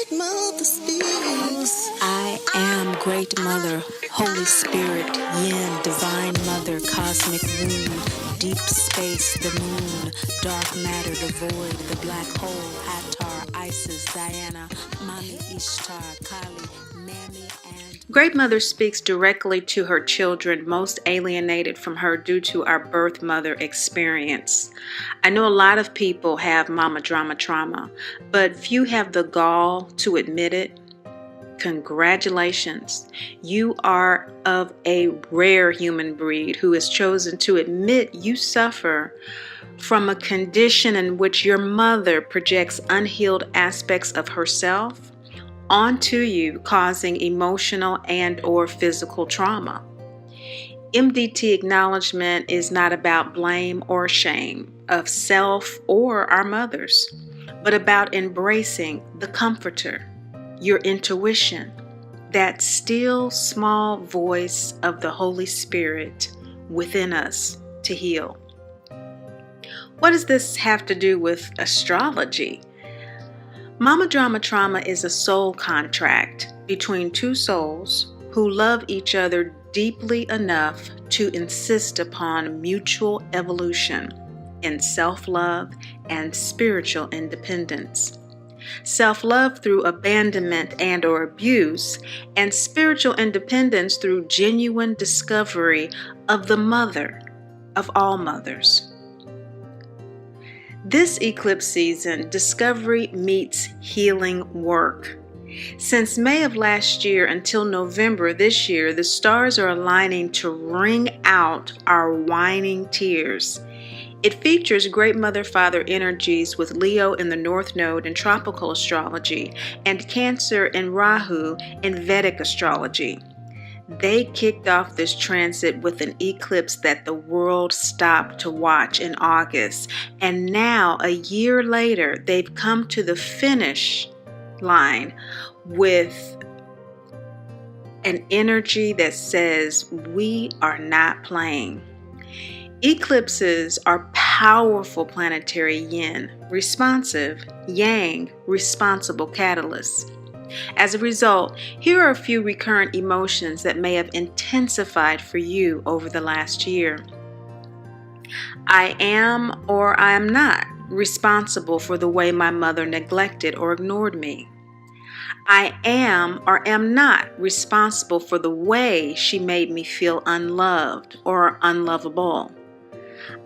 Great Mother speaks. I am Great Mother, Holy Spirit, Yin, Divine Mother, Cosmic Womb, Deep Space, the Moon, Dark Matter, the Void, the Black Hole, HATHOR, Isis, Diana, Mami, Ishtar, Kali, Mami, and... Great Mother speaks directly to her children most alienated from her due to our birth mother experience. I know a lot of people have mama drama trauma, but few have the gall to admit it. Congratulations. You are of a rare human breed who has chosen to admit you suffer from a condition in which your mother projects unhealed aspects of herself onto you, causing emotional and/or physical trauma. MDT acknowledgement is not about blame or shame of self or our mothers, but about embracing the comforter, your intuition, that still small voice of the Holy Spirit within us to heal. What does this have to do with astrology? Mama Drama Trauma is a soul contract between two souls who love each other deeply enough to insist upon mutual evolution in self-love and spiritual independence. Self-love through abandonment and/or abuse, and spiritual independence through genuine discovery of the mother of all mothers. This eclipse season, discovery meets healing work. Since May of last year until November this year, the stars are aligning to wring out our whining tears. It features Great Mother Father energies with Leo in the North Node in tropical astrology and Cancer and Rahu in Vedic astrology. They kicked off this transit with an eclipse that the world stopped to watch in August, and now a year later they've come to the finish line with an energy that says we are not playing. Eclipses are powerful planetary yin, responsive, yang, responsible catalysts. As a result, here are a few recurrent emotions that may have intensified for you over the last year. I am or I am not responsible for the way my mother neglected or ignored me. I am or am not responsible for the way she made me feel unloved or unlovable.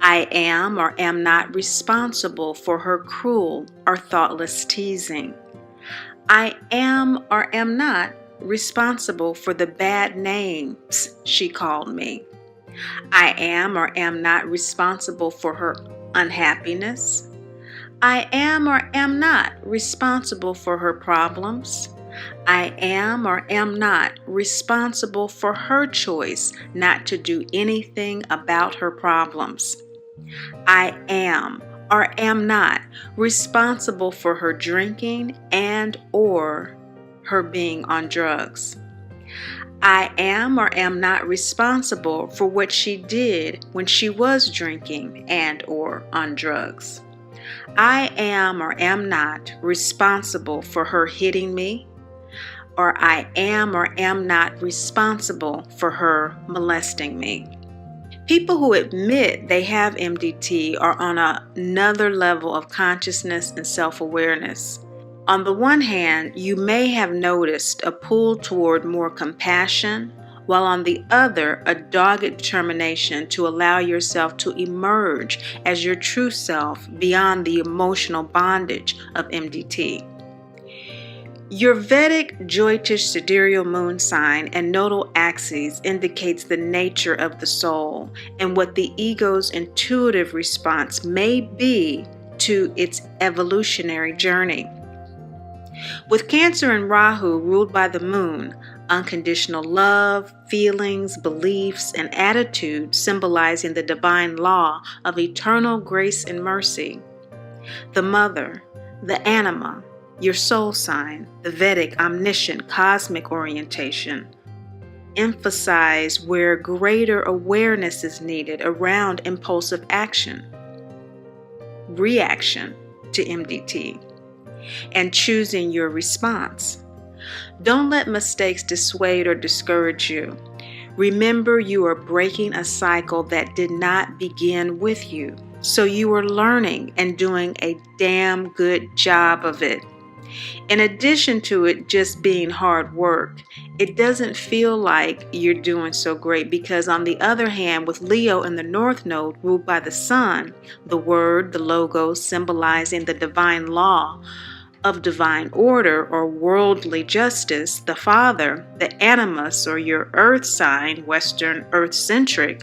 I am or am not responsible for her cruel or thoughtless teasing. I am or am not responsible for the bad names she called me. I am or am not responsible for her unhappiness. I am or am not responsible for her problems. I am or am not responsible for her choice not to do anything about her problems. I am or am not responsible for her drinking and/or her being on drugs. I am or am not responsible for what she did when she was drinking and/or on drugs. I am or am not responsible for her hitting me, or I am or am not responsible for her molesting me. People who admit they have MDT are on another level of consciousness and self-awareness. On the one hand, you may have noticed a pull toward more compassion, while on the other, a dogged determination to allow yourself to emerge as your true self beyond the emotional bondage of MDT. Your Vedic Jyotish sidereal moon sign and nodal axes indicates the nature of the soul and what the ego's intuitive response may be to its evolutionary journey. With Cancer and Rahu ruled by the moon, unconditional love, feelings, beliefs, and attitudes symbolizing the divine law of eternal grace and mercy. The mother, the anima, your soul sign, the Vedic omniscient cosmic orientation, emphasize where greater awareness is needed around impulsive action, reaction to MDT. and choosing your response. Don't let mistakes dissuade or discourage you. Remember, you are breaking a cycle that did not begin with you. So you are learning and doing a damn good job of it. In addition to it just being hard work, it doesn't feel like you're doing so great because, on the other hand, with Leo in the North Node ruled by the Sun, the Word, the Logos, symbolizing the divine law of divine order or worldly justice, the Father, the Animus or your Earth sign, Western Earth-centric,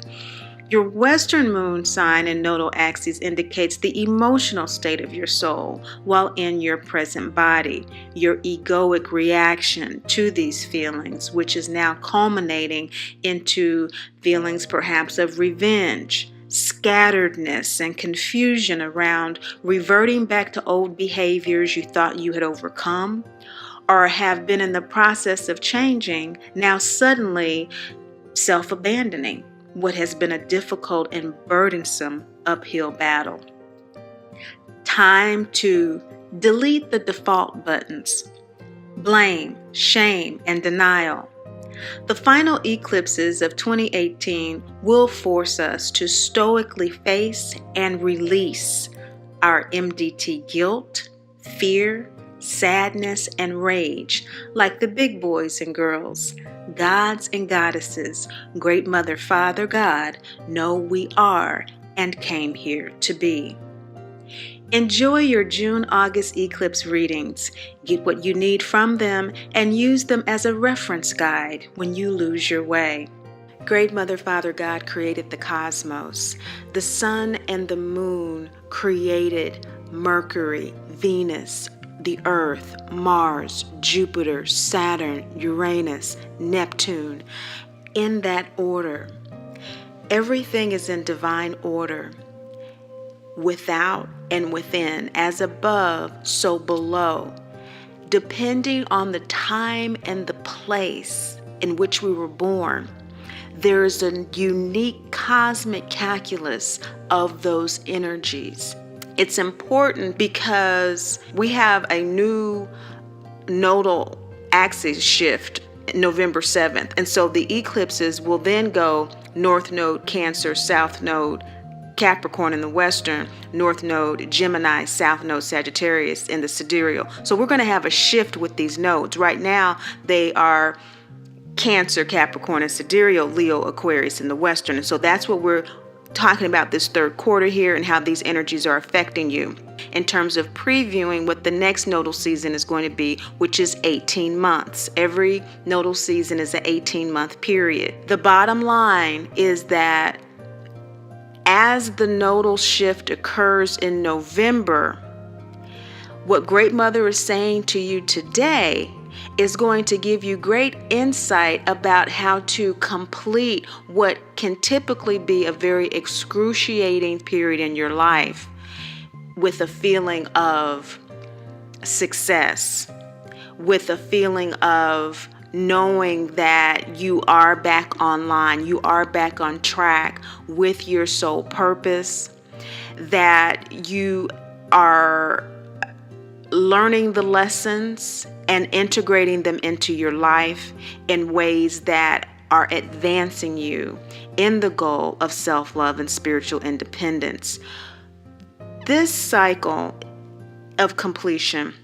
your Western moon sign and nodal axis indicates the emotional state of your soul while in your present body, your egoic reaction to these feelings, which is now culminating into feelings perhaps of revenge, scatteredness, and confusion around reverting back to old behaviors you thought you had overcome or have been in the process of changing, now suddenly self-abandoning what has been a difficult and burdensome uphill battle. Time to delete the default buttons: blame, shame, and denial. The final eclipses of 2018 will force us to stoically face and release our MDT guilt, fear, sadness, and rage, like the big boys and girls, gods and goddesses, Great Mother, Father, God, know we are and came here to be. Enjoy your June-August eclipse readings. Get what you need from them and use them as a reference guide when you lose your way. Great Mother, Father, God created the cosmos. The sun and the moon created Mercury, Venus, the Earth, Mars, Jupiter, Saturn, Uranus, Neptune, in that order. Everything is in divine order, without and within, as above, so below. Depending on the time and the place in which we were born, there is a unique cosmic calculus of those energies. It's important because we have a new nodal axis shift November 7th. And so the eclipses will then go North Node Cancer, South Node Capricorn in the Western, North Node Gemini, South Node Sagittarius in the sidereal. So we're going to have a shift with these nodes. Right now they are Cancer, Capricorn, and sidereal, Leo, Aquarius in the Western. And so that's what we're talking about this third quarter here and how these energies are affecting you in terms of previewing what the next nodal season is going to be, which is 18 months. Every nodal season is an 18-month period. The bottom line is that as the nodal shift occurs in November, what Great Mother is saying to you today is going to give you great insight about how to complete what can typically be a very excruciating period in your life with a feeling of success, with a feeling of knowing that you are back online, you are back on track with your soul purpose, that you are learning the lessons and integrating them into your life in ways that are advancing you in the goal of self-love and spiritual independence. This cycle of completion,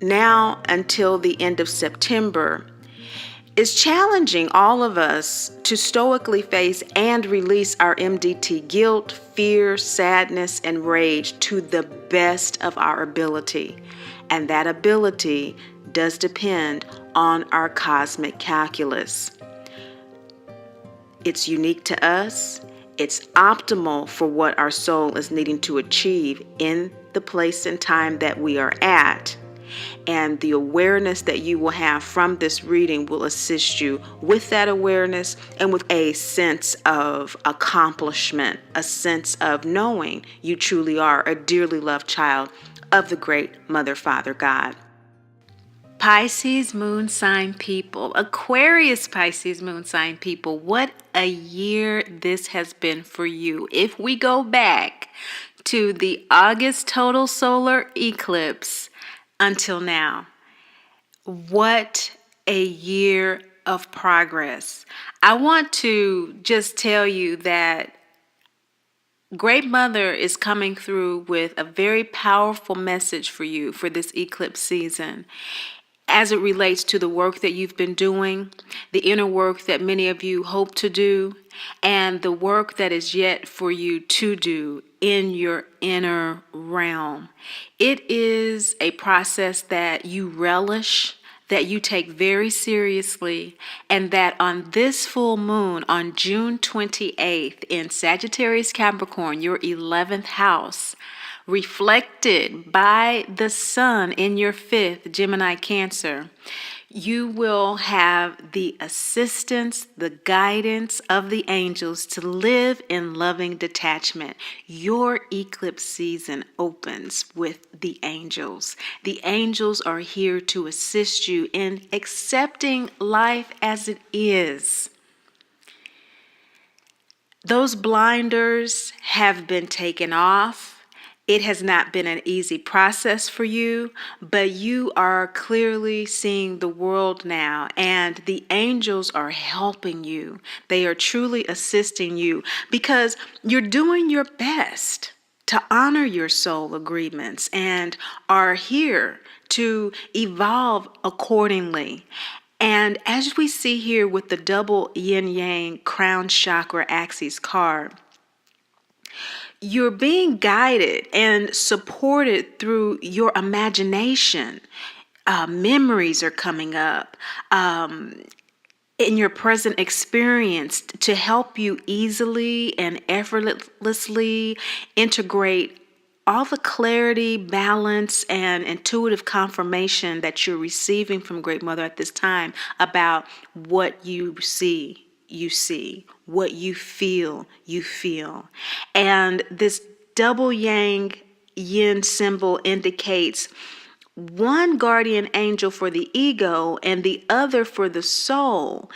now until the end of September, is challenging all of us to stoically face and release our MDT guilt, fear, sadness, and rage to the best of our ability. And that ability does depend on our cosmic calculus. It's unique to us. It's optimal for what our soul is needing to achieve in the place and time that we are at. And the awareness that you will have from this reading will assist you with that awareness and with a sense of accomplishment, a sense of knowing you truly are a dearly loved child of the Great Mother, Father, God. Pisces moon sign people, Aquarius Pisces moon sign people, what a year this has been for you. If we go back to the August total solar eclipse, until now. What a year of progress. I want to just tell you that Great Mother is coming through with a very powerful message for you for this eclipse season as it relates to the work that you've been doing, the inner work that many of you hope to do, and the work that is yet for you to do in your inner realm. It is a process that you relish, that you take very seriously, and that on this full moon on June 28th in Sagittarius Capricorn, your 11th house, reflected by the sun in your 5th Gemini Cancer, you will have the assistance, the guidance of the angels to live in loving detachment. Your eclipse season opens with the angels. The angels are here to assist you in accepting life as it is. Those blinders have been taken off. It has not been an easy process for you, but you are clearly seeing the world now, and the angels are helping you. They are truly assisting you because you're doing your best to honor your soul agreements and are here to evolve accordingly. And as we see here with the double yin-yang crown chakra axis card, you're being guided and supported through your imagination. Memories are coming up in your present experience to help you easily and effortlessly integrate all the clarity, balance, and intuitive confirmation that you're receiving from Great Mother at this time about what you see. You see, what you feel, you feel. And this double yang yin symbol indicates one guardian angel for the ego and the other for the soul.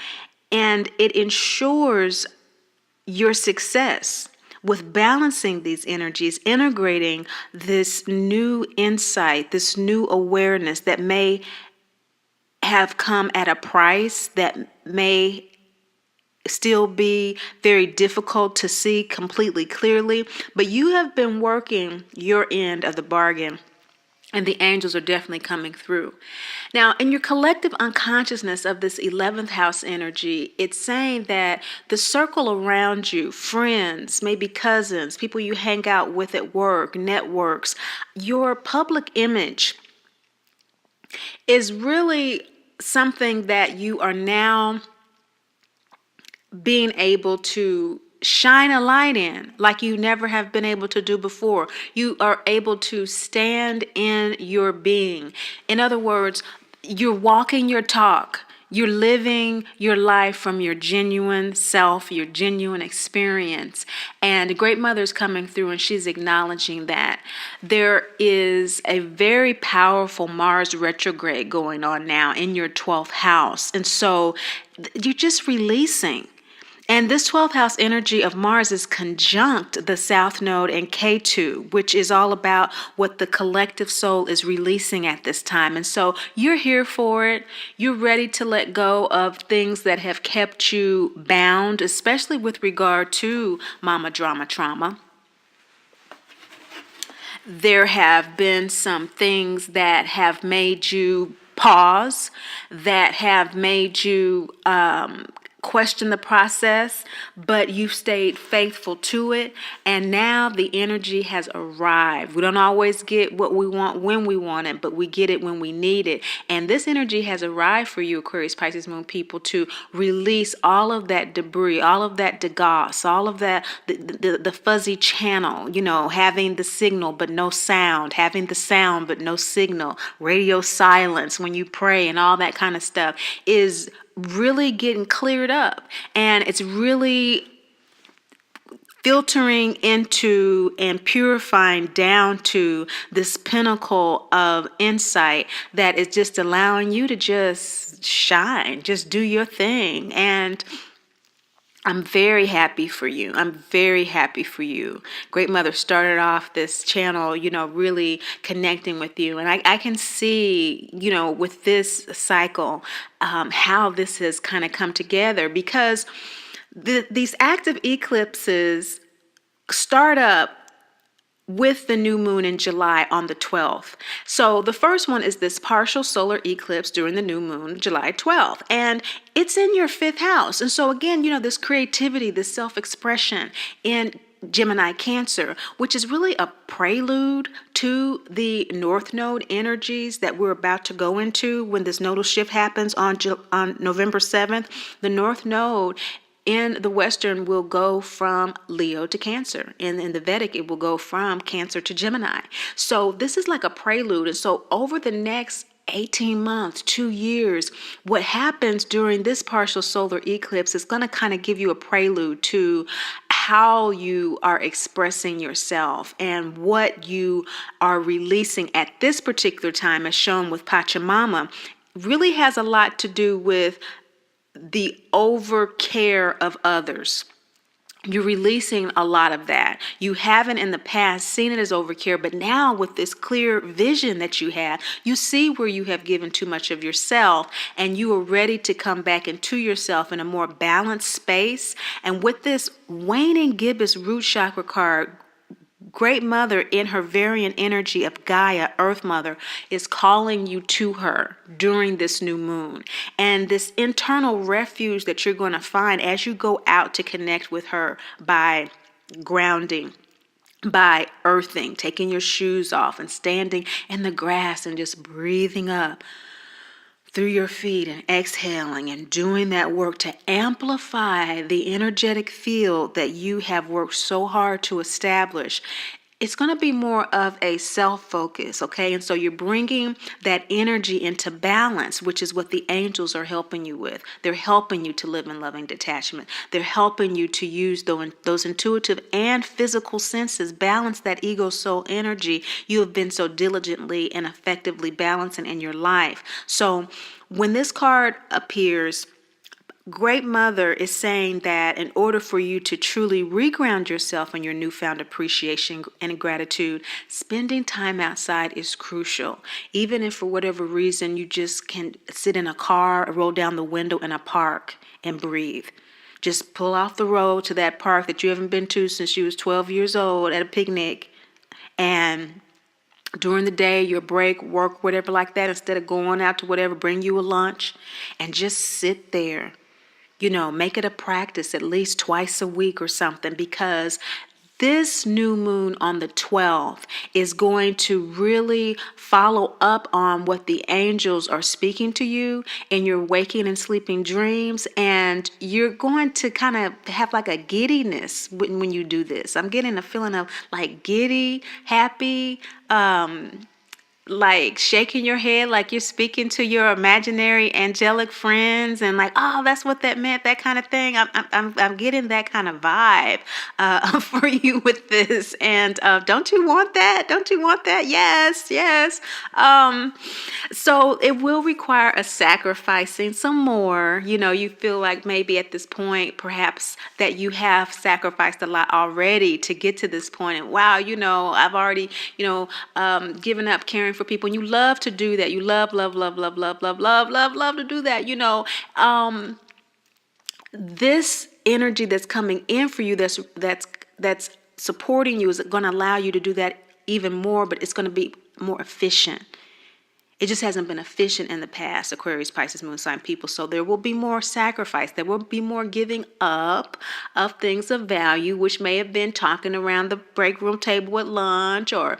And it ensures your success with balancing these energies, integrating this new insight, this new awareness that may have come at a price, that may still be very difficult to see completely clearly, but you have been working your end of the bargain, and the angels are definitely coming through. Now, in your collective unconsciousness of this 11th house energy, it's saying that the circle around you, friends, maybe cousins, people you hang out with at work, networks, your public image is really something that you are now being able to shine a light in like you never have been able to do before. You are able to stand in your being. In other words, you're walking your talk. You're living your life from your genuine self, your genuine experience. And Great Mother's coming through and she's acknowledging that. There is a very powerful Mars retrograde going on now in your 12th house. And so you're just releasing. And this 12th house energy of Mars is conjunct the South Node and K2, which is all about what the collective soul is releasing at this time. And so you're here for it. You're ready to let go of things that have kept you bound, especially with regard to mama drama trauma. There have been some things that have made you pause, that have made you question the process, but you've stayed faithful to it, and now the energy has arrived. We don't always get what we want when we want it, but we get it when we need it. And this energy has arrived for you, Aquarius, Pisces, Moon people, to release all of that debris, all of that degas, all of that, the fuzzy channel, you know, having the signal but no sound, having the sound but no signal, radio silence when you pray and all that kind of stuff is really getting cleared up, and it's really filtering into and purifying down to this pinnacle of insight that is just allowing you to just shine, just do your thing. And I'm very happy for you. I'm very happy for you. Great Mother started off this channel, really connecting with you. And I can see, with this cycle, how this has kind of come together, because these active eclipses start up with the new moon in July on the 12th. So the first one is this partial solar eclipse during the new moon, July 12th. And it's in your 5th house. And so again, this creativity, this self-expression in Gemini Cancer, which is really a prelude to the North Node energies that we're about to go into when this nodal shift happens on November 7th. The North Node in the Western will go from Leo to Cancer. And in the Vedic, it will go from Cancer to Gemini. So this is like a prelude. And so over the next 18 months, 2 years, what happens during this partial solar eclipse is going to kind of give you a prelude to how you are expressing yourself and what you are releasing at this particular time, as shown with Pachamama, really has a lot to do with the over care of others. You're releasing a lot of that. You haven't in the past seen it as overcare, but now with this clear vision that you have, you see where you have given too much of yourself, and you are ready to come back into yourself in a more balanced space. And with this waning gibbous root chakra card, Great Mother, in her variant energy of Gaia, Earth Mother, is calling you to her during this new moon. And this internal refuge that you're going to find as you go out to connect with her by grounding, by earthing, taking your shoes off and standing in the grass and just breathing up through your feet and exhaling and doing that work to amplify the energetic field that you have worked so hard to establish. It's going to be more of a self-focus, okay? And so you're bringing that energy into balance, which is what the angels are helping you with. They're helping you to live in loving detachment. They're helping you to use those intuitive and physical senses, balance that ego soul energy you have been so diligently and effectively balancing in your life. So when this card appears, Great Mother is saying that in order for you to truly reground yourself in your newfound appreciation and gratitude, spending time outside is crucial. Even if for whatever reason you just can sit in a car or roll down the window in a park and breathe. Just pull off the road to that park that you haven't been to since you was 12 years old at a picnic, and during the day, your break, work, whatever like that, instead of going out to whatever, bring you a lunch and just sit there. Make it a practice at least twice a week or something, because this new moon on the 12th is going to really follow up on what the angels are speaking to you in your waking and sleeping dreams. And you're going to kind of have like a giddiness when you do this. I'm getting a feeling of like giddy, happy, like shaking your head like you're speaking to your imaginary angelic friends, and like, oh, that's what that meant, that kind of thing. I'm getting that kind of vibe for you with this. And don't you want that? Don't you want that? Yes. So it will require a sacrificing some more. You feel like maybe at this point, perhaps that you have sacrificed a lot already to get to this point. And wow, I've already, given up caring for people. And you love to do that. You love to do that. This energy that's coming in for you, that's supporting you, is going to allow you to do that even more, but it's going to be more efficient. It just hasn't been efficient in the past, Aquarius, Pisces, Moon sign people. So there will be more sacrifice. There will be more giving up of things of value, which may have been talking around the break room table at lunch, or,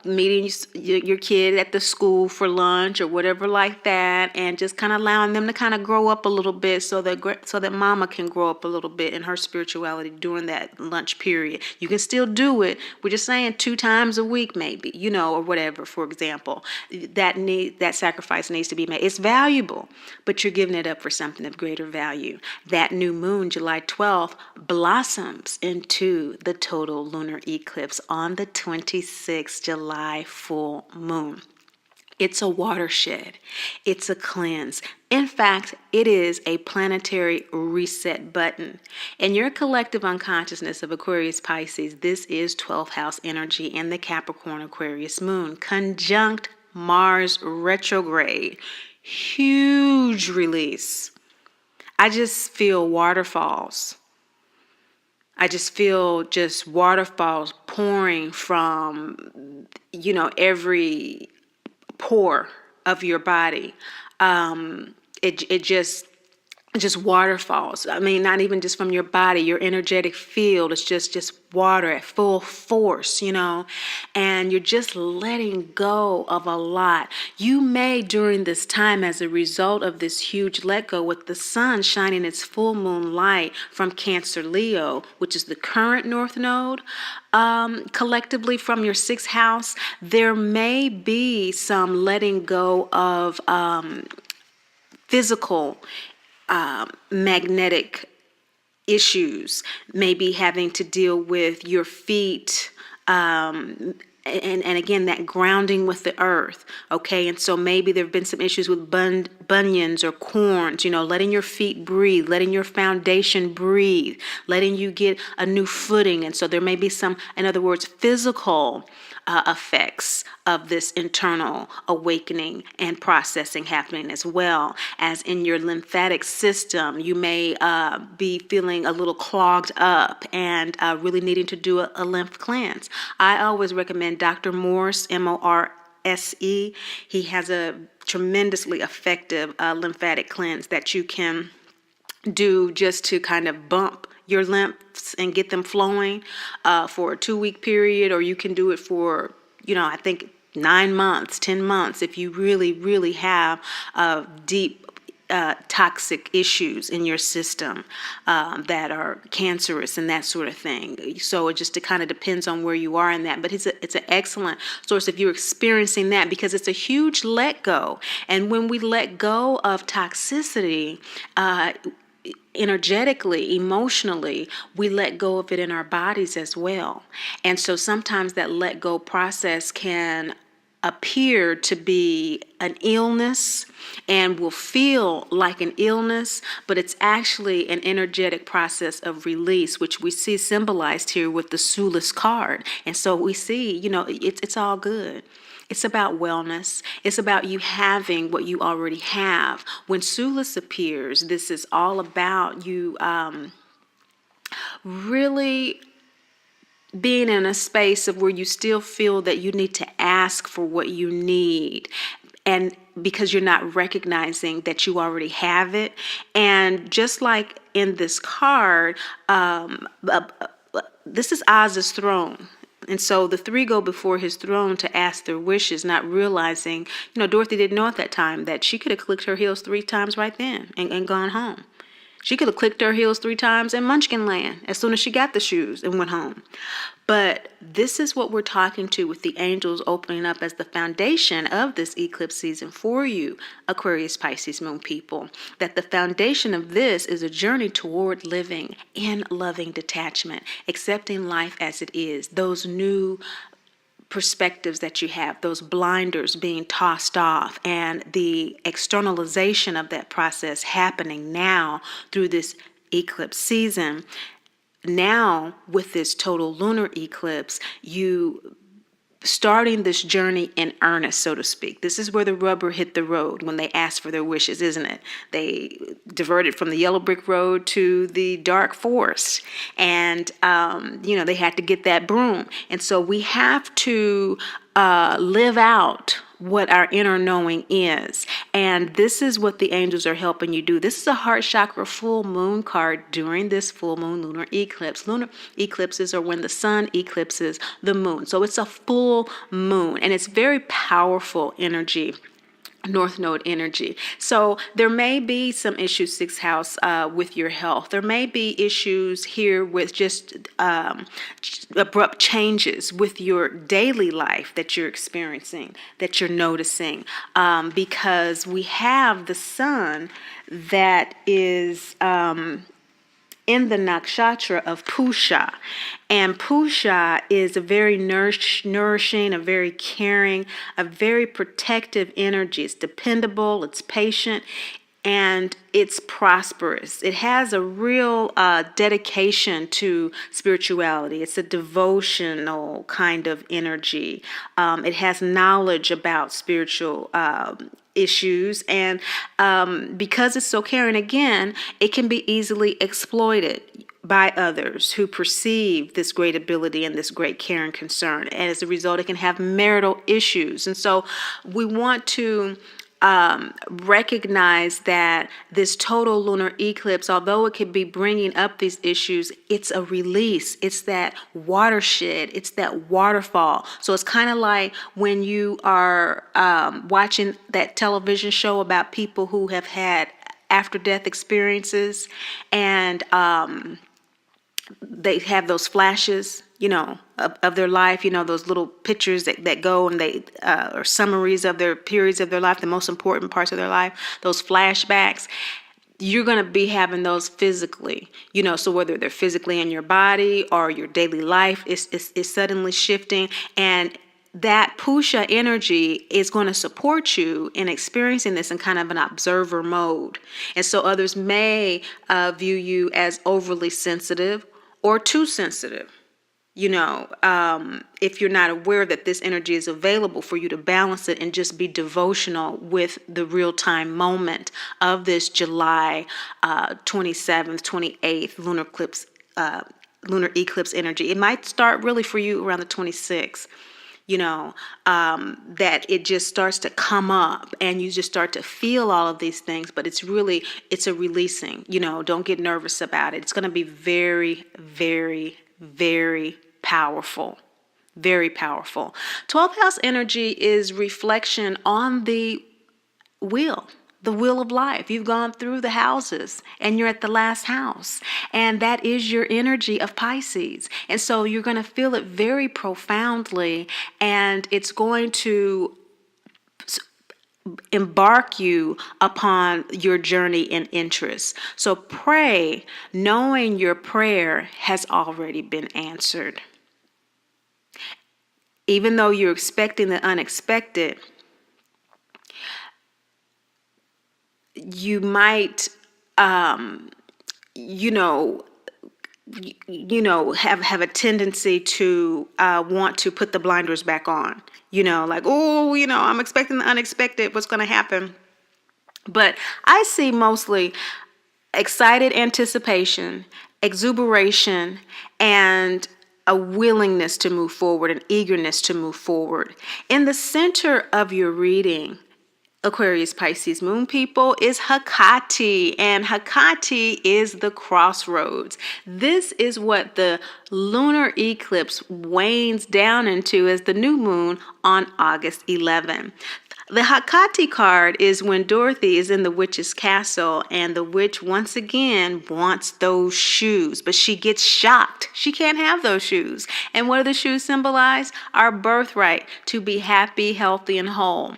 meeting your kid at the school for lunch or whatever like that, and just kind of allowing them to kind of grow up a little bit so that mama can grow up a little bit in her spirituality during that lunch period. You can still do it. We're just saying 2 times a week maybe, or whatever, for example. That sacrifice needs to be made. It's valuable, but you're giving it up for something of greater value. That new moon, July 12th, blossoms into the total lunar eclipse on the 26th July full moon. It's a watershed. It's a cleanse. In fact, it is a planetary reset button. In your collective unconsciousness of Aquarius Pisces, this is 12th house energy and the Capricorn Aquarius moon, conjunct Mars retrograde. Huge release. I just feel waterfalls. I just feel just waterfalls pouring from, every pore of your body. It just waterfalls. I mean, not even just from your body, your energetic field. It's just water at full force, and you're just letting go of a lot. You may, during this time, as a result of this huge let go, with the sun shining its full moon light from Cancer Leo, which is the current North Node, collectively from your 6th house, there may be some letting go of physical magnetic issues, maybe having to deal with your feet, and again, that grounding with the earth, okay? And so maybe there have been some issues with bunions or corns, letting your feet breathe, letting your foundation breathe, letting you get a new footing. And so there may be some, in other words, physical effects of this internal awakening and processing happening, as well as in your lymphatic system. You may be feeling a little clogged up and really needing to do a lymph cleanse. I always recommend Dr. Morse, Morse. He has a tremendously effective lymphatic cleanse that you can do just to kind of bump your lymphs and get them flowing for a 2-week period, or you can do it for, I think 9 months, 10 months, if you really, really have deep toxic issues in your system that are cancerous and that sort of thing. So it just kind of depends on where you are in that. But it's an excellent source if you're experiencing that, because it's a huge let go. And when we let go of toxicity, energetically, emotionally, we let go of it in our bodies as well. And so sometimes that let go process can appear to be an illness and will feel like an illness, but it's actually an energetic process of release, which we see symbolized here with the SULIS card. And so we see, it's all good. It's about wellness. It's about you having what you already have. When SULIS appears, this is all about you really being in a space of where you still feel that you need to ask for what you need, and because you're not recognizing that you already have it. And just like in this card, this is Oz's throne. And so the 3 go before his throne to ask their wishes, not realizing, Dorothy didn't know at that time that she could have clicked her heels 3 times right then and gone home. She could have clicked her heels 3 times in Munchkin Land as soon as she got the shoes and went home. But this is what we're talking to with the angels opening up as the foundation of this eclipse season for you, Aquarius, Pisces, Moon people, that the foundation of this is a journey toward living in loving detachment, accepting life as it is, those new perspectives that you have, those blinders being tossed off, and the externalization of that process happening now through this eclipse season. Now, with this total lunar eclipse, you starting this journey in earnest, so to speak. This is where the rubber hit the road when they asked for their wishes, isn't it? They diverted from the yellow brick road to the dark forest, and they had to get that broom. And so we have to live out what our inner knowing is. And this is what the angels are helping you do. This is a heart chakra full moon card during this full moon lunar eclipse. Lunar eclipses are when the sun eclipses the moon. So it's a full moon, and it's very powerful energy. North Node energy. So there may be some issues, 6th house, with your health. There may be issues here with just abrupt changes with your daily life that you're experiencing, that you're noticing, because we have the sun that is in the nakshatra of Pusha. And Pusha is a very nourishing, a very caring, a very protective energy. It's dependable, it's patient, and it's prosperous. It has a real dedication to spirituality. It's a devotional kind of energy. It has knowledge about spiritual issues, and because it's so caring, again, it can be easily exploited by others who perceive this great ability and this great care and concern. And as a result, it can have marital issues. And so we want to recognize that this total lunar eclipse, although it could be bringing up these issues, it's a release. It's that watershed. It's that waterfall. So it's kind of like when you are watching that television show about people who have had after-death experiences, and they have those flashes, of their life, those little pictures that go, and they or summaries of their periods of their life, the most important parts of their life, those flashbacks. You're going to be having those physically, so whether they're physically in your body or your daily life is suddenly shifting, and that Pusha energy is going to support you in experiencing this in kind of an observer mode. And so others may view you as overly sensitive or too sensitive. If you're not aware that this energy is available for you to balance it and just be devotional with the real-time moment of this July 27th, 28th lunar eclipse energy. It might start really for you around the 26th. That it just starts to come up and you just start to feel all of these things, but it's a releasing. Don't get nervous about it. It's going to be very, very, very powerful. Very powerful. 12th house energy is reflection on the wheel of life. You've gone through the houses and you're at the last house, and that is your energy of Pisces. And so you're going to feel it very profoundly, and it's going to embark you upon your journey in interest. So pray knowing your prayer has already been answered. Even though you're expecting the unexpected, you might, have a tendency to want to put the blinders back on. I'm expecting the unexpected. What's going to happen? But I see mostly excited anticipation, exuberation, and a willingness to move forward, an eagerness to move forward. In the center of your reading, Aquarius, Pisces, Moon people, is HECATE, and HECATE is the crossroads. This is what the lunar eclipse wanes down into as the new moon on August 11. The HECATE card is when Dorothy is in the witch's castle, and the witch once again wants those shoes, but she gets shocked. She can't have those shoes. And what do the shoes symbolize? Our birthright to be happy, healthy, and whole.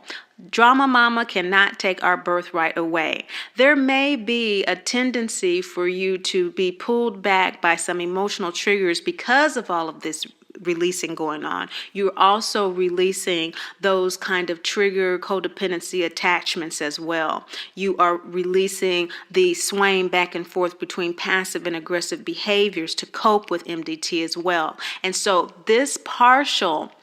Drama mama cannot take our birthright away. There may be a tendency for you to be pulled back by some emotional triggers because of all of this releasing going on. You're also releasing those kind of trigger codependency attachments as well. You are releasing the swaying back and forth between passive and aggressive behaviors to cope with MDT as well. And so this partial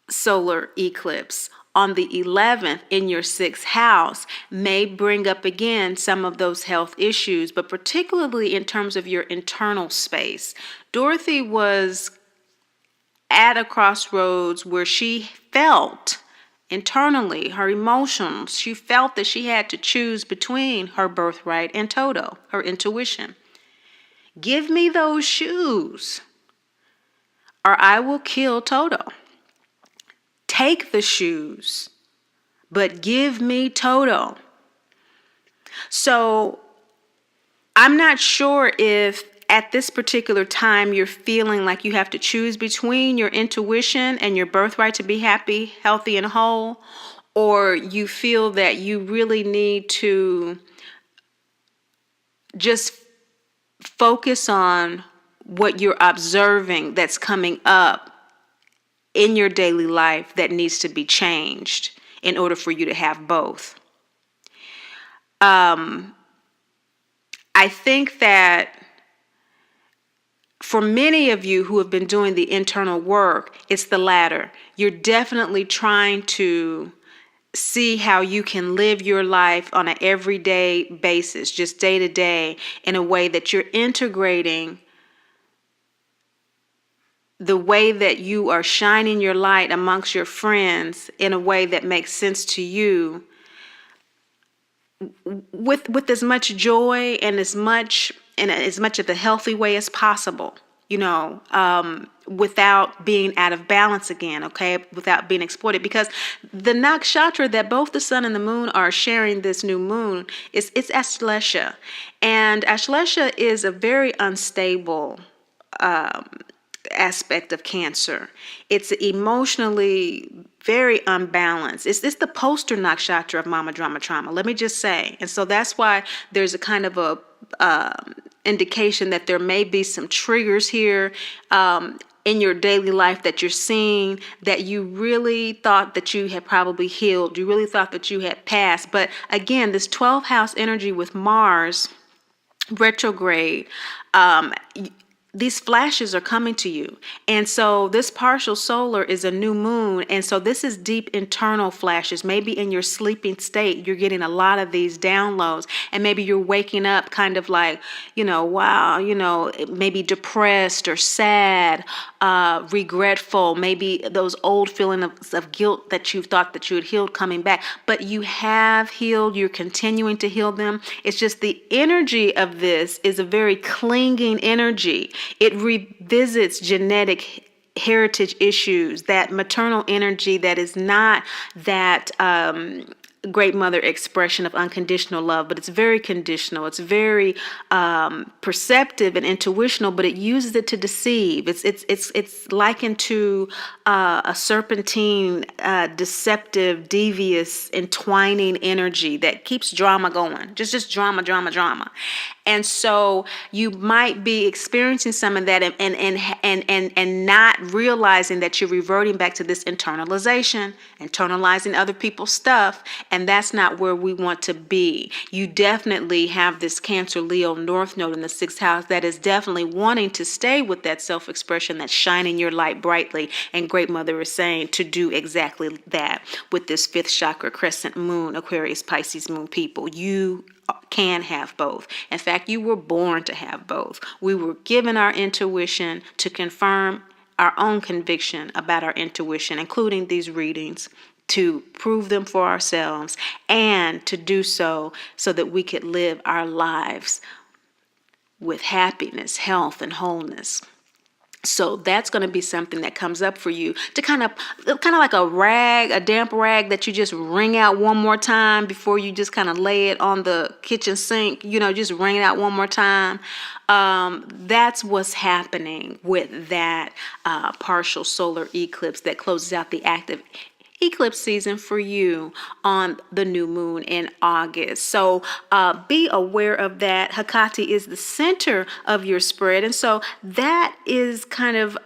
solar eclipse on the 11th in your 6th house may bring up again some of those health issues, but particularly in terms of your internal space. Dorothy was at a crossroads where she felt internally, her emotions, she felt that she had to choose between her birthright and Toto, her intuition. Give me those shoes, or I will kill Toto. Take the shoes, but give me Toto. So I'm not sure if at this particular time you're feeling like you have to choose between your intuition and your birthright to be happy, healthy, and whole, or you feel that you really need to just focus on what you're observing that's coming up in your daily life that needs to be changed in order for you to have both. I think that for many of you who have been doing the internal work, it's the latter. You're definitely trying to see how you can live your life on an everyday basis, just day to day, in a way that you're integrating the way that you are shining your light amongst your friends in a way that makes sense to you, with as much joy and as much of the healthy way as possible, without being out of balance again, okay, without being exploited. Because the nakshatra that both the sun and the moon are sharing this new moon it's Ashlesha, and Ashlesha is a very unstable aspect of Cancer. It's emotionally very unbalanced. It's the poster nakshatra of Mama Drama Trauma, let me just say. And so that's why there's a kind of a indication that there may be some triggers here in your daily life that you're seeing, that you really thought that you had probably healed. You really thought that you had passed. But again, this 12th house energy with Mars retrograde, these flashes are coming to you. And so this partial solar is a new moon. And so this is deep internal flashes. Maybe in your sleeping state, you're getting a lot of these downloads. And maybe you're waking up kind of like, wow, maybe depressed or sad, regretful, maybe those old feelings of guilt that you thought that you had healed coming back. But you have healed. You're continuing to heal them. It's just the energy of this is a very clinging energy. It revisits genetic heritage issues, that maternal energy that is not that great mother expression of unconditional love, but it's very conditional. It's very perceptive and intuitional, but it uses it to deceive. It's likened to a serpentine, deceptive, devious, entwining energy that keeps drama going. Just drama. And so you might be experiencing some of that and not realizing that you're reverting back to this internalization, internalizing other people's stuff. And that's not where we want to be. You definitely have this Cancer Leo North Node in the 6th house that is definitely wanting to stay with that self-expression, that's shining your light brightly. And Great Mother is saying to do exactly that with this 5th chakra crescent moon, Aquarius, Pisces moon people. You can have both. In fact, you were born to have both. We were given our intuition to confirm our own conviction about our intuition, including these readings, to prove them for ourselves, and to do so that we could live our lives with happiness, health, and wholeness. So that's going to be something that comes up for you to kind of like a damp rag that you just wring out one more time before you just kind of lay it on the kitchen sink, just wring it out one more time. That's what's happening with that partial solar eclipse that closes out the active eclipse season for you on the new moon in August. So be aware of that. HECATE is the center of your spread. And so that is kind of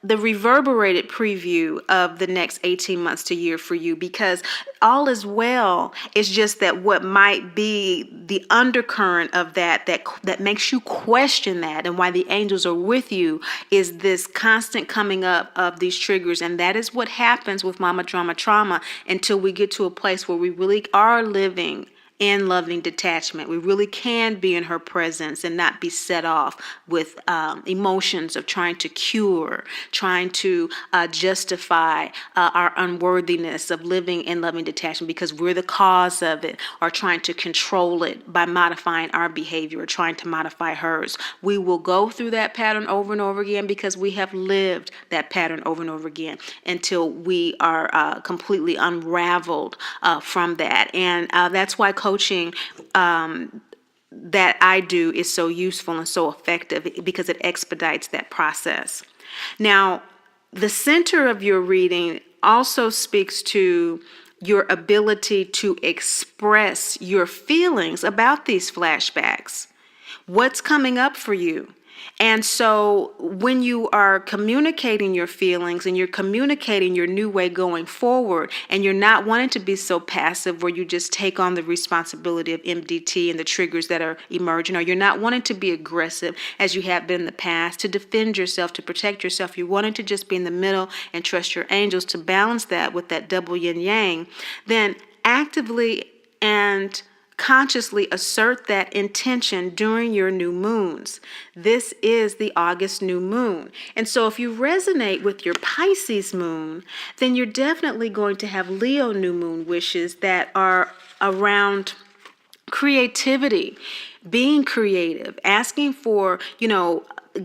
the reverberated preview of the next 18 months to year for you, because all is well. It's just that what might be the undercurrent of that makes you question that, and why the angels are with you, is this constant coming up of these triggers. And that is what happens with Mama Drama Trauma until we get to a place where we really are living in loving detachment. We really can be in her presence and not be set off with emotions of trying to cure, trying to justify our unworthiness of living in loving detachment because we're the cause of it, or trying to control it by modifying our behavior or trying to modify hers. We will go through that pattern over and over again because we have lived that pattern over and over again until we are completely unraveled from that. And that's why coaching that I do is so useful and so effective, because it expedites that process. Now, the center of your reading also speaks to your ability to express your feelings about these flashbacks. What's coming up for you? And so when you are communicating your feelings and you're communicating your new way going forward, and you're not wanting to be so passive where you just take on the responsibility of MDT and the triggers that are emerging, or you're not wanting to be aggressive as you have been in the past to defend yourself, to protect yourself, you're wanting to just be in the middle and trust your angels to balance that with that double yin yang, then actively and consciously assert that intention during your new moons. This is the August new moon. And so if you resonate with your Pisces moon, then you're definitely going to have Leo new moon wishes that are around creativity, being creative, asking for,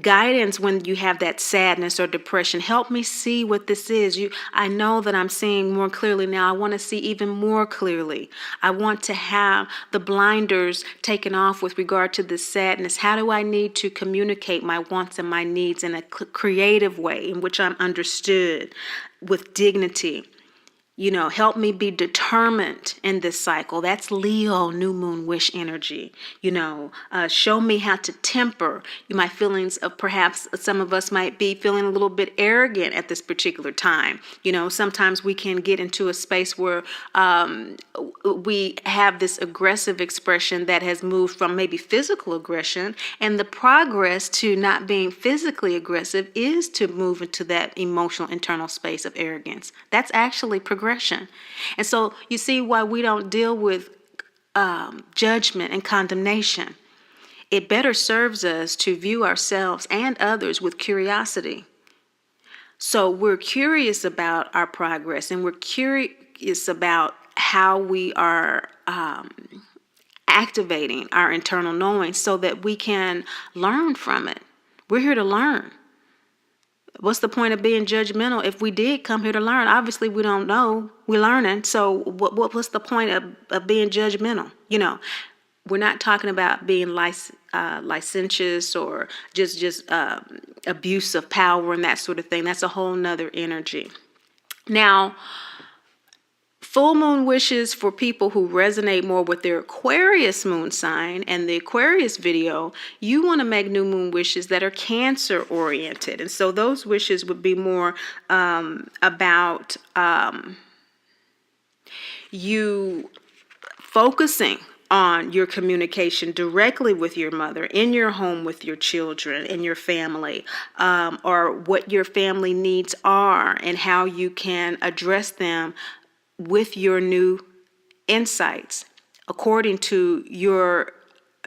guidance when you have that sadness or depression. Help me see what this is. I know that I'm seeing more clearly now. I want to see even more clearly. I want to have the blinders taken off with regard to this sadness. How do I need to communicate my wants and my needs in a creative way in which I'm understood with dignity? Help me be determined in this cycle. That's Leo new moon wish energy. Show me how to temper my feelings of, perhaps some of us might be feeling a little bit arrogant at this particular time. Sometimes we can get into a space where we have this aggressive expression that has moved from maybe physical aggression, and the progress to not being physically aggressive is to move into that emotional internal space of arrogance. That's actually progression. And so you see why we don't deal with judgment and condemnation. It better serves us to view ourselves and others with curiosity. So we're curious about our progress, and we're curious about how we are activating our internal knowing so that we can learn from it. We're here to learn. What's the point of being judgmental if we did come here to learn? Obviously, we don't know. We're learning. So what's the point of being judgmental? We're not talking about being licentious or just abuse of power and that sort of thing. That's a whole nother energy. Now, full moon wishes for people who resonate more with their Aquarius moon sign and the Aquarius video, you want to make new moon wishes that are Cancer oriented. And so those wishes would be more about you focusing on your communication directly with your mother, in your home with your children, in your family, or what your family needs are and how you can address them with your new insights, according to your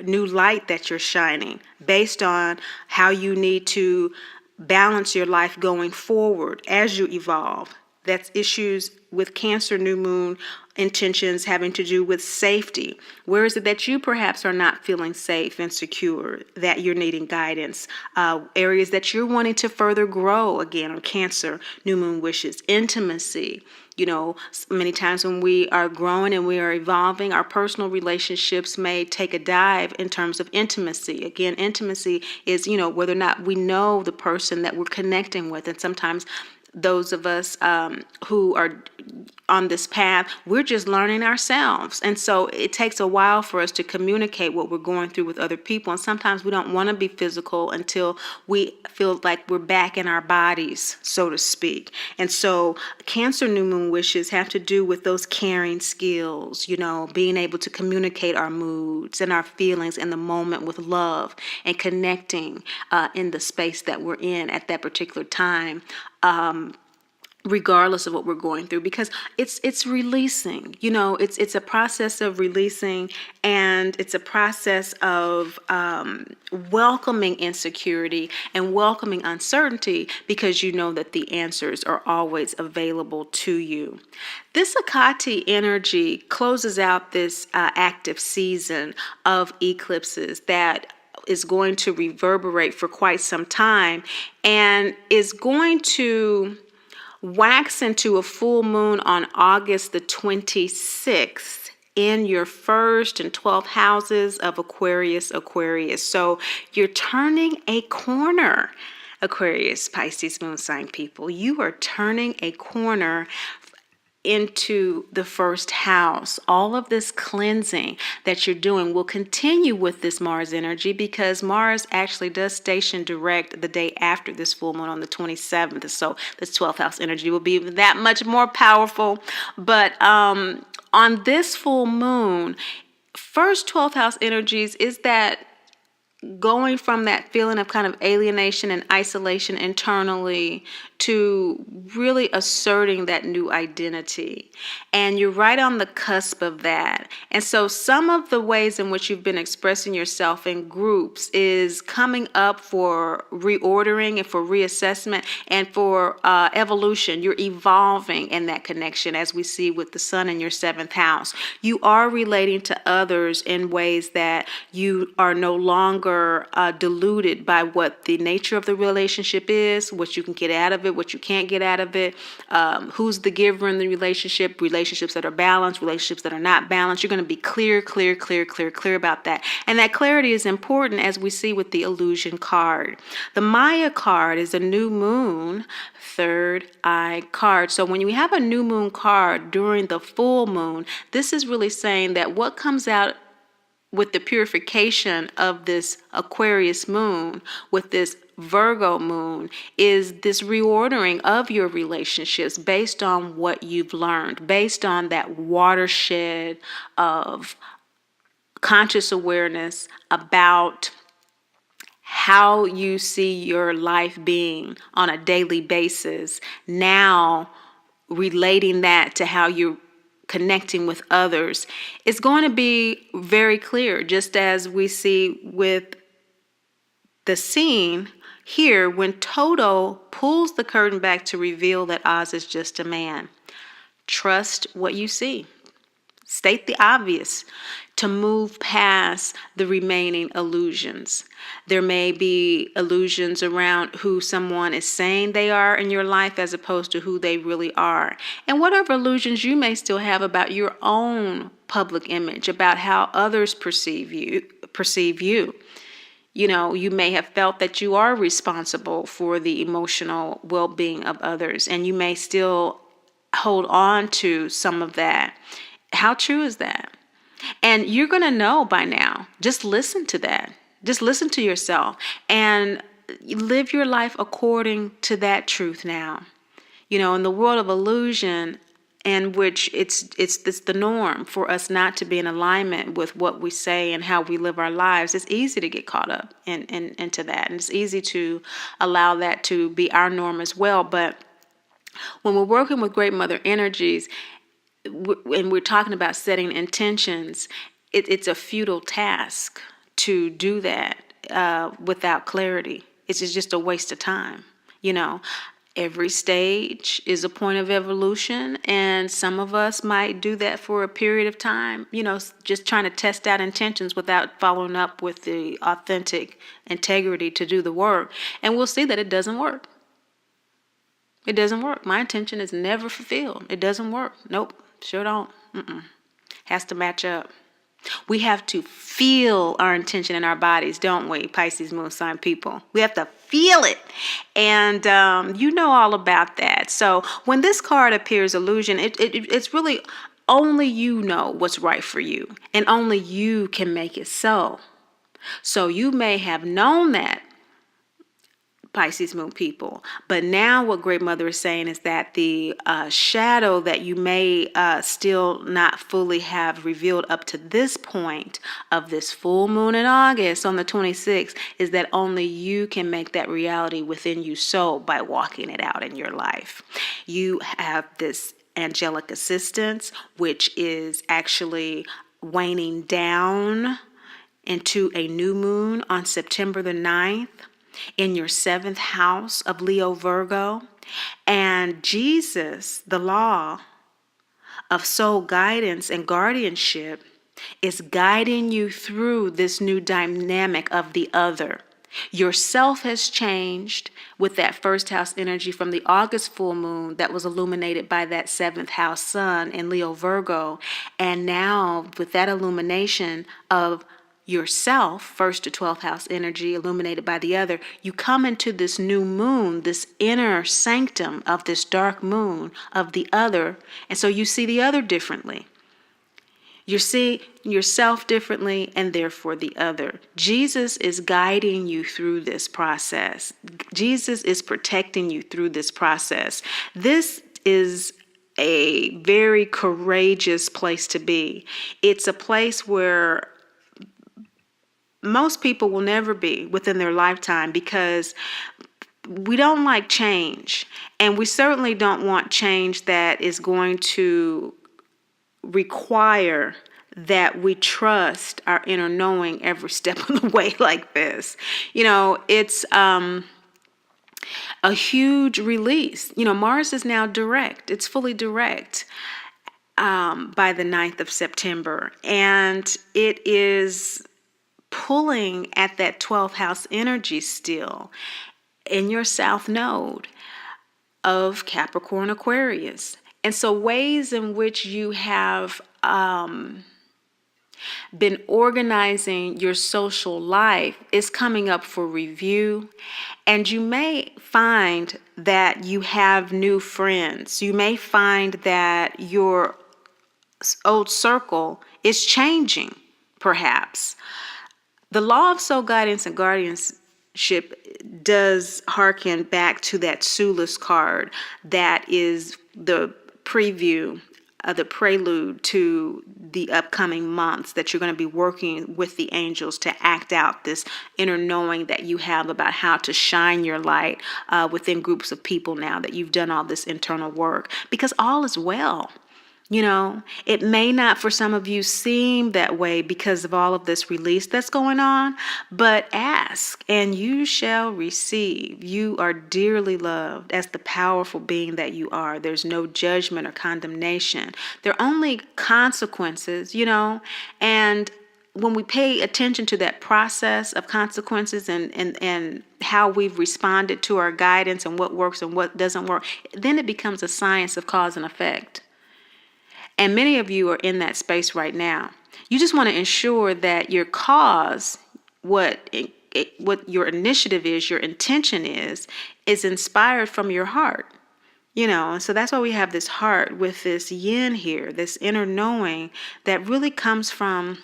new light that you're shining, based on how you need to balance your life going forward as you evolve. That's issues with Cancer new moon intentions having to do with safety. Where is it that you perhaps are not feeling safe and secure, that you're needing guidance? Areas that you're wanting to further grow, again, on Cancer new moon wishes. Intimacy. Many times when we are growing and we are evolving, our personal relationships may take a dive in terms of intimacy. Again, intimacy is, whether or not we know the person that we're connecting with. And sometimes those of us who are on this path, we're just learning ourselves. And so it takes a while for us to communicate what we're going through with other people. And sometimes we don't want to be physical until we feel like we're back in our bodies, so to speak. And so Cancer new moon wishes have to do with those caring skills, being able to communicate our moods and our feelings in the moment with love and connecting in the space that we're in at that particular time. Regardless of what we're going through, because it's releasing, it's a process of releasing, and it's a process of welcoming insecurity and welcoming uncertainty, because you know that the answers are always available to you. This HECATE energy closes out this active season of eclipses that is going to reverberate for quite some time, and is going to wax into a full moon on August the 26th in your first and 12th houses of Aquarius. So you're turning a corner, Aquarius, Pisces moon sign people. You are turning a corner into the first house. All of this cleansing that you're doing will continue with this Mars energy, because Mars actually does station direct the day after this full moon on the 27th. So this 12th house energy will be that much more powerful. But on this full moon, first 12th house energies is that going from that feeling of kind of alienation and isolation internally to really asserting that new identity. And you're right on the cusp of that. And so some of the ways in which you've been expressing yourself in groups is coming up for reordering and for reassessment and for evolution. You're evolving in that connection, as we see with the sun in your 7th house. You are relating to others in ways that you are no longer deluded by what the nature of the relationship is, what you can get out of it, what you can't get out of it, who's the giver in the relationship, relationships that are balanced, relationships that are not balanced. You're going to be clear about that. And that clarity is important, as we see with the illusion card. The Maya card is a new moon, third eye card. So when you have a new moon card during the full moon, this is really saying that what comes out with the purification of this Aquarius moon, with this Virgo moon, is this reordering of your relationships based on what you've learned, based on that watershed of conscious awareness about how you see your life being on a daily basis. Now relating that to how you're connecting with others, it's going to be very clear, just as we see with the scene here when Toto pulls the curtain back to reveal that Oz is just a man. Trust what you see. State the obvious to move past the remaining illusions. There may be illusions around who someone is saying they are in your life as opposed to who they really are. And whatever illusions you may still have about your own public image, about how others perceive you. You know, you may have felt that you are responsible for the emotional well-being of others, and you may still hold on to some of that. How true is that? And you're going to know by now. Just listen to that. Just listen to yourself and live your life according to that truth now. You know, in the world of illusion, in which it's the norm for us not to be in alignment with what we say and how we live our lives, it's easy to get caught up into that. And it's easy to allow that to be our norm as well. But when we're working with Great Mother energies, and we're talking about setting intentions, it's a futile task to do that without clarity. It's just a waste of time. You know, every stage is a point of evolution, and some of us might do that for a period of time, you know, just trying to test out intentions without following up with the authentic integrity to do the work. And we'll see that it doesn't work. It doesn't work. My intention is never fulfilled. It doesn't work. Nope. Sure don't. Has to match up. We have to feel our intention in our bodies, don't we, Pisces moon sign people? We have to feel it. And you know all about that. So when this card appears, illusion, it's really only you know what's right for you. And only you can make it so. So you may have known that, Pisces moon people. But now what Great Mother is saying is that the shadow that you may still not fully have revealed up to this point of this full moon in August on the 26th is that only you can make that reality within you so by walking it out in your life. You have this angelic assistance, which is actually waning down into a new moon on September the 9th. In your 7th house of Leo Virgo. And Jesus, the law of soul guidance and guardianship, is guiding you through this new dynamic of the other. Yourself has changed with that first house energy from the August full moon that was illuminated by that 7th house sun in Leo Virgo. And now with that illumination of yourself, first to 12th house energy illuminated by the other, you come into this new moon, this inner sanctum of this dark moon of the other. And so you see the other differently. You see yourself differently, and therefore the other. Jesus is guiding you through this process. Jesus is protecting you through this process. This is a very courageous place to be. It's a place where most people will never be within their lifetime, because we don't like change. And we certainly don't want change that is going to require that we trust our inner knowing every step of the way like this. It's a huge release. Mars is now direct. It's fully direct by the 9th of September. And it is pulling at that 12th house energy still in your south node of Capricorn Aquarius. And so ways in which you have been organizing your social life is coming up for review. And you may find that you have new friends. You may find that your old circle is changing, perhaps. The law of soul guidance and guardianship does hearken back to that SULIS card that is the preview, the prelude to the upcoming months that you're going to be working with the angels to act out this inner knowing that you have about how to shine your light within groups of people now that you've done all this internal work, because all is well. It may not for some of you seem that way because of all of this release that's going on, but ask and you shall receive. You are dearly loved as the powerful being that you are. There's no judgment or condemnation. There are only consequences, and when we pay attention to that process of consequences and how we've responded to our guidance and what works and what doesn't work, then it becomes a science of cause and effect. And many of you are in that space right now. You just want to ensure that your cause, what your initiative is, your intention is inspired from your heart. And so that's why we have this heart with this yin here, this inner knowing that really comes from,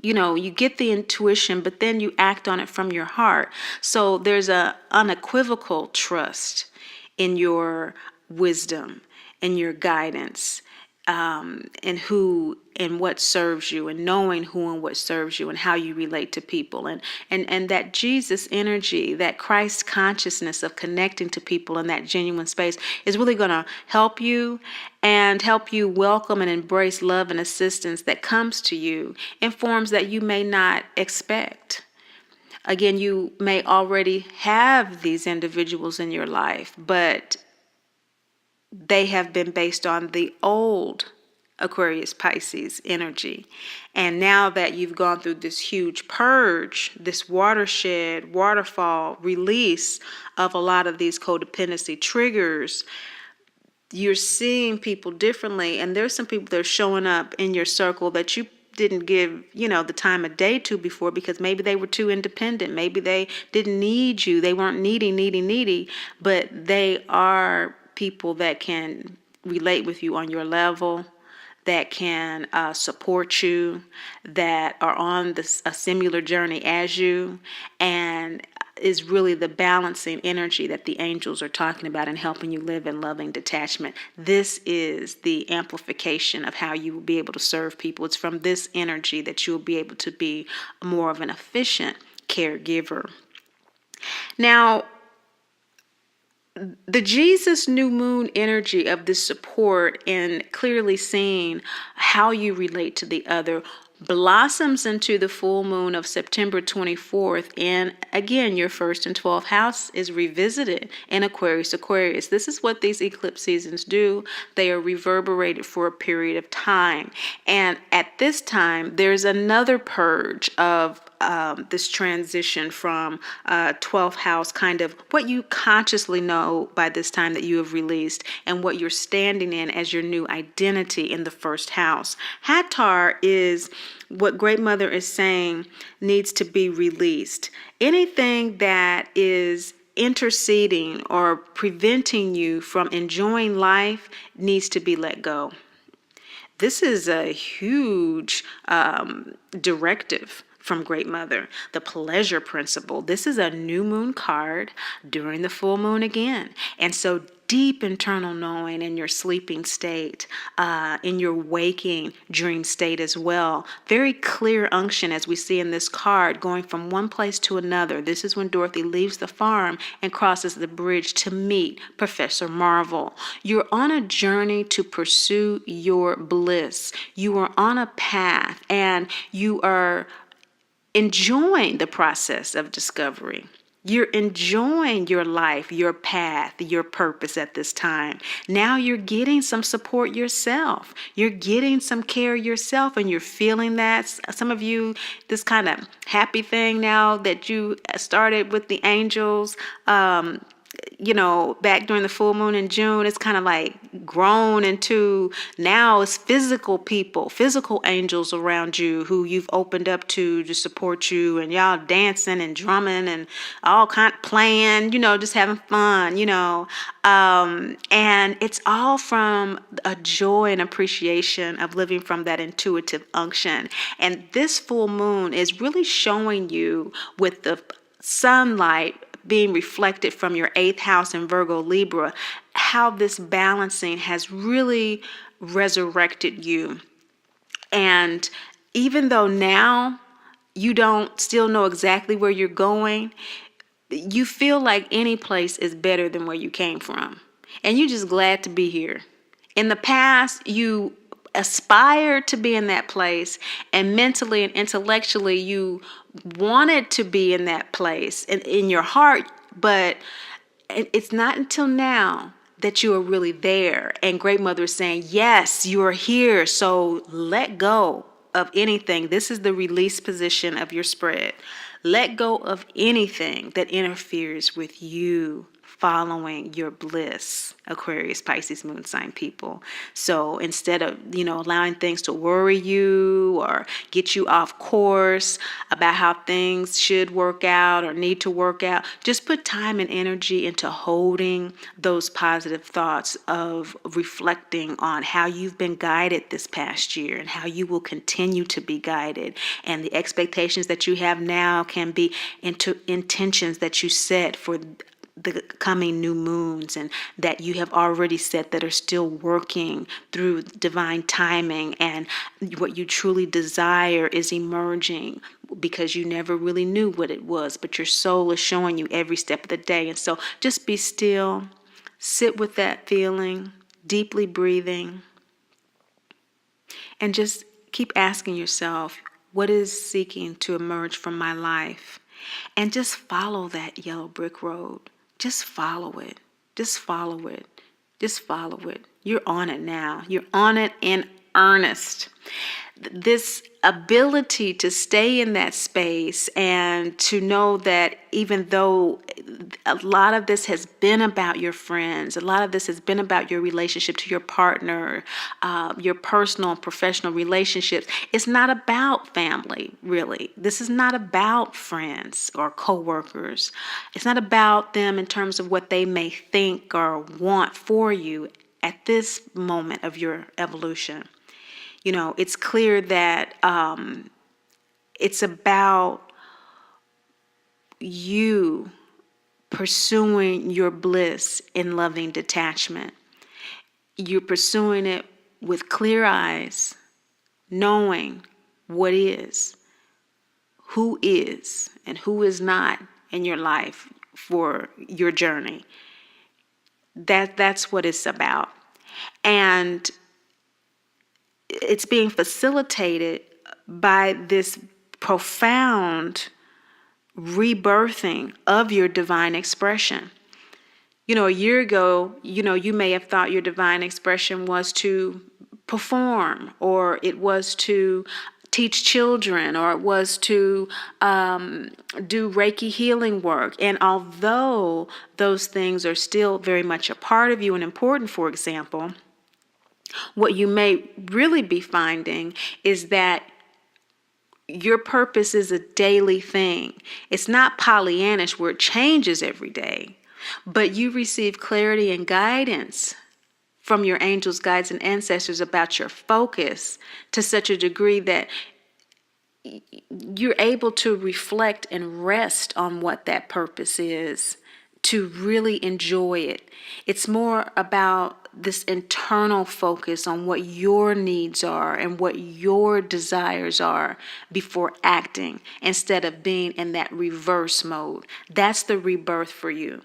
you get the intuition, but then you act on it from your heart. So there's a unequivocal trust in your wisdom, in your guidance, and who and what serves you, and knowing who and what serves you and how you relate to people, and that Jesus energy, that Christ consciousness of connecting to people in that genuine space is really going to help you and help you welcome and embrace love and assistance that comes to you in forms that you may not expect. Again, you may already have these individuals in your life, but they have been based on the old Aquarius Pisces energy. And now that you've gone through this huge purge, this watershed, waterfall release of a lot of these codependency triggers, you're seeing people differently. And there's some people that are showing up in your circle that you didn't give, the time of day to before, because maybe they were too independent. Maybe they didn't need you. They weren't needy, but they are people that can relate with you on your level, that can support you, that are on a similar journey as you, and is really the balancing energy that the angels are talking about and helping you live in loving detachment. This is the amplification of how you will be able to serve people. It's from this energy that you will be able to be more of an efficient caregiver. Now, the Jesus new moon energy of this support and clearly seeing how you relate to the other blossoms into the full moon of September 24th. And again, your first and 12th house is revisited in Aquarius. This is what these eclipse seasons do. They are reverberated for a period of time. And at this time, there's another purge of this transition from 12th house, kind of what you consciously know by this time that you have released, and what you're standing in as your new identity in the first house. HATHOR is what Great Mother is saying needs to be released. Anything that is interceding or preventing you from enjoying life needs to be let go. This is a huge directive from Great Mother. The pleasure principle. This is a new moon card during the full moon again. And so deep internal knowing in your sleeping state, in your waking dream state as well. Very clear unction as we see in this card going from one place to another. This is when Dorothy leaves the farm and crosses the bridge to meet Professor Marvel. You're on a journey to pursue your bliss. You are on a path and you are enjoying the process of discovery. You're enjoying your life, your path, your purpose at this time. Now you're getting some support yourself. You're getting some care yourself, and you're feeling that. Some of you, this kind of happy thing now that you started with the angels, back during the full moon in June, it's kind of like grown into now it's physical people, physical angels around you who you've opened up to support you, and y'all dancing and drumming and all kind of playing, just having fun, and it's all from a joy and appreciation of living from that intuitive unction. And this full moon is really showing you with the sunlight being reflected from your 8th house in Virgo Libra, how this balancing has really resurrected you. And even though now you don't still know exactly where you're going, you feel like any place is better than where you came from. And you're just glad to be here. In the past, you aspired to be in that place, and mentally and intellectually you wanted to be in that place in your heart, but it's not until now that you are really there. And Great Mother is saying, yes, you are here, so let go of anything. This is the release position of your spread. Let go of anything that interferes with you following your bliss, Aquarius, Pisces, moon sign people. So instead of, allowing things to worry you or get you off course about how things should work out or need to work out, just put time and energy into holding those positive thoughts of reflecting on how you've been guided this past year and how you will continue to be guided. And the expectations that you have now can be into intentions that you set for the coming new moons, and that you have already set that are still working through divine timing, and what you truly desire is emerging because you never really knew what it was, but your soul is showing you every step of the day. And so just be still, sit with that feeling, deeply breathing, and just keep asking yourself, what is seeking to emerge from my life? And just follow that yellow brick road. Just follow it. Just follow it. Just follow it. You're on it now. You're on it in earnest. This ability to stay in that space and to know that even though a lot of this has been about your friends, a lot of this has been about your relationship to your partner, your personal and professional relationships, it's not about family, really. This is not about friends or coworkers. It's not about them in terms of what they may think or want for you at this moment of your evolution. It's clear that it's about you pursuing your bliss in loving detachment. You're pursuing it with clear eyes, knowing what is, who is, and who is not in your life for your journey. That's what it's about. And it's being facilitated by this profound rebirthing of your divine expression. A year ago, you may have thought your divine expression was to perform, or it was to teach children, or it was to do Reiki healing work. And although those things are still very much a part of you and important, for example, what you may really be finding is that your purpose is a daily thing. It's not Pollyannish where it changes every day, but you receive clarity and guidance from your angels, guides, and ancestors about your focus to such a degree that you're able to reflect and rest on what that purpose is, to really enjoy it. It's more about this internal focus on what your needs are and what your desires are before acting, instead of being in that reverse mode. That's the rebirth for you.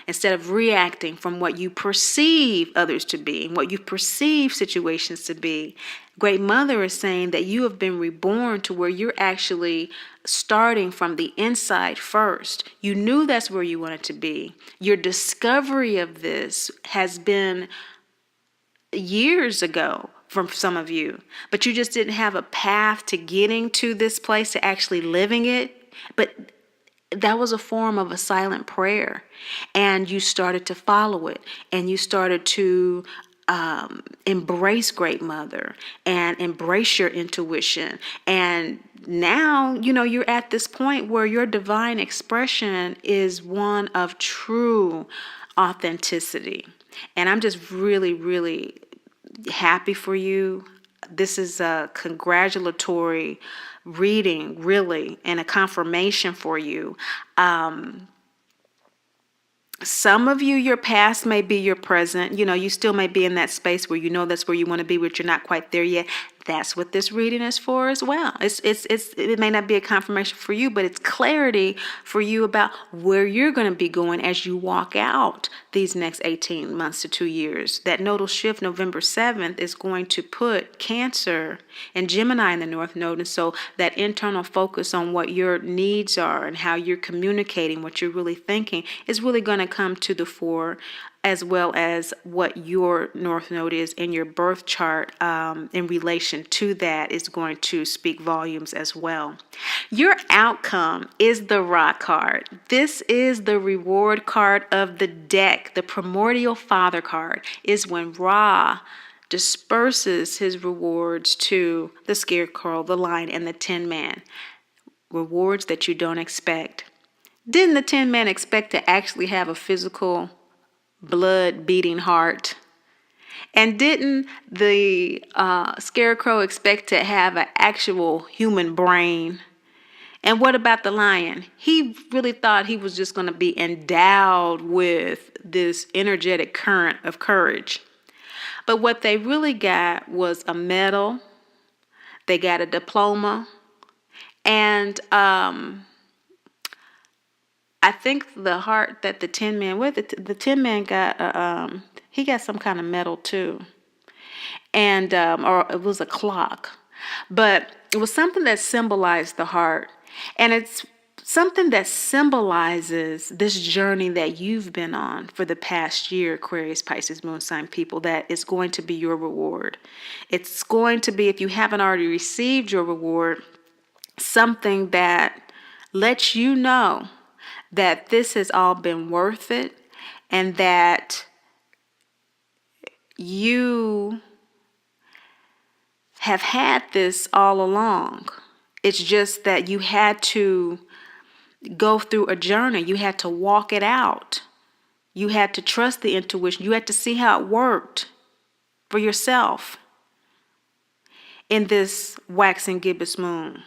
Instead of reacting from what you perceive others to be, what you perceive situations to be, Great Mother is saying that you have been reborn to where you're actually starting from the inside first. You knew that's where you wanted to be. Your discovery of this has been years ago from some of you, but you just didn't have a path to getting to this place, to actually living it. But that was a form of a silent prayer, and you started to follow it, and you started to embrace Great Mother and embrace your intuition. And now, you're at this point where your divine expression is one of true authenticity. And I'm just really, really happy for you. This is a congratulatory reading, really, and a confirmation for you. Some of you, your past may be your present. You still may be in that space where that's where you want to be, but you're not quite there yet. That's what this reading is for as well. It may not be a confirmation for you, but it's clarity for you about where you're going to be going as you walk out these next 18 months to 2 years. That nodal shift, November 7th, is going to put Cancer and Gemini in the North Node. And so that internal focus on what your needs are and how you're communicating, what you're really thinking, is really going to come to the fore, as well as what your North Node is in your birth chart in relation to that is going to speak volumes as well. Your outcome is the Ra card. This is the reward card of the deck. The primordial father card is when Ra disperses his rewards to the Scarecrow, the Lion, and the Tin Man. Rewards that you don't expect. Didn't the Tin Man expect to actually have a physical blood beating heart? And didn't the Scarecrow expect to have an actual human brain? And what about the Lion? He really thought he was just going to be endowed with this energetic current of courage. But what they really got was a medal. They got a diploma. And I think the heart that the Tin Man the Tin Man got, he got some kind of medal too, and or it was a clock, but it was something that symbolized the heart, and it's something that symbolizes this journey that you've been on for the past year, Aquarius, Pisces, Moon sign people. That is going to be your reward. It's going to be, if you haven't already received your reward, something that lets you know that this has all been worth it, and that you have had this all along. It's just that you had to go through a journey. You had to walk it out. You had to trust the intuition. You had to see how it worked for yourself in this waxing gibbous moon.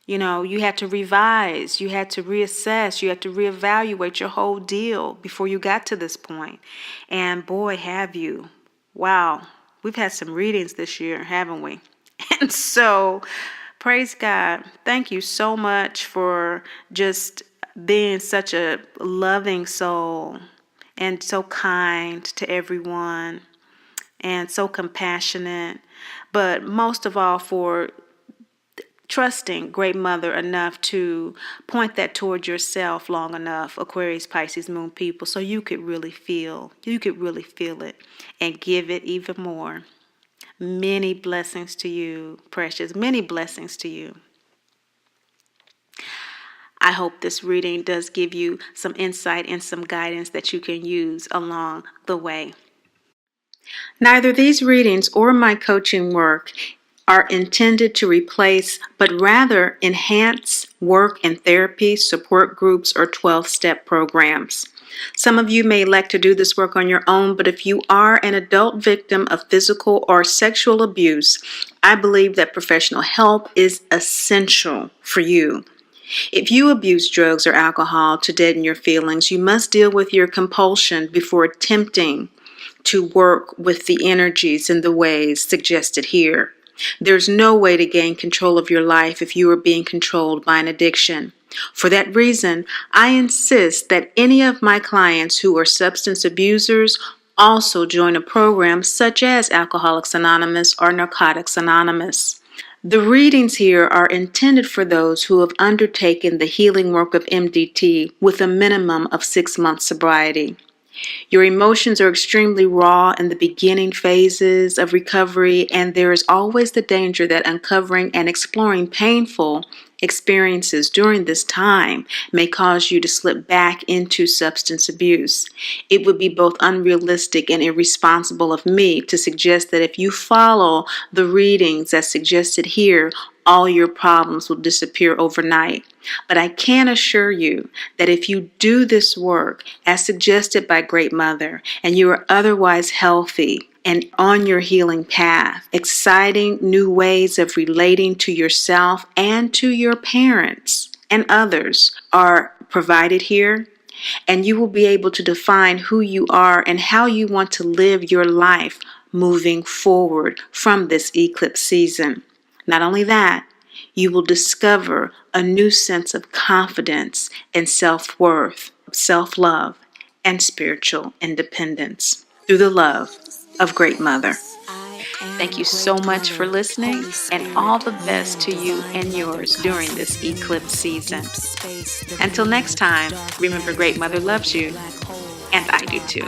You had to revise, you had to reassess, you had to reevaluate your whole deal before you got to this point. And boy, have you. Wow, we've had some readings this year, haven't we? And so, praise God. Thank you so much for just being such a loving soul and so kind to everyone and so compassionate. But most of all, for trusting Great Mother enough to point that toward yourself long enough, Aquarius, Pisces, Moon people, so you could really feel it and give it even more. Many blessings to you, precious. Many blessings to you. I hope this reading does give you some insight and some guidance that you can use along the way. Neither these readings or my coaching work are intended to replace, but rather enhance work and therapy, support groups, or 12-step programs. Some of you may elect to do this work on your own, but if you are an adult victim of physical or sexual abuse, I believe that professional help is essential for you. If you abuse drugs or alcohol to deaden your feelings, you must deal with your compulsion before attempting to work with the energies in the ways suggested here. There's no way to gain control of your life if you are being controlled by an addiction. For that reason, I insist that any of my clients who are substance abusers also join a program such as Alcoholics Anonymous or Narcotics Anonymous. The readings here are intended for those who have undertaken the healing work of MDT with a minimum of 6 months sobriety. Your emotions are extremely raw in the beginning phases of recovery, and there is always the danger that uncovering and exploring painful experiences during this time may cause you to slip back into substance abuse. It would be both unrealistic and irresponsible of me to suggest that if you follow the readings as suggested here, all your problems will disappear overnight. But I can assure you that if you do this work as suggested by Great Mother and you are otherwise healthy and on your healing path, exciting new ways of relating to yourself and to your parents and others are provided here, and you will be able to define who you are and how you want to live your life moving forward from this eclipse season. Not only that, you will discover a new sense of confidence and self-worth, self-love, and spiritual independence through the love of Great Mother. Thank you so much for listening, and all the best to you and yours during this eclipse season. Until next time, remember Great Mother loves you, and I do too.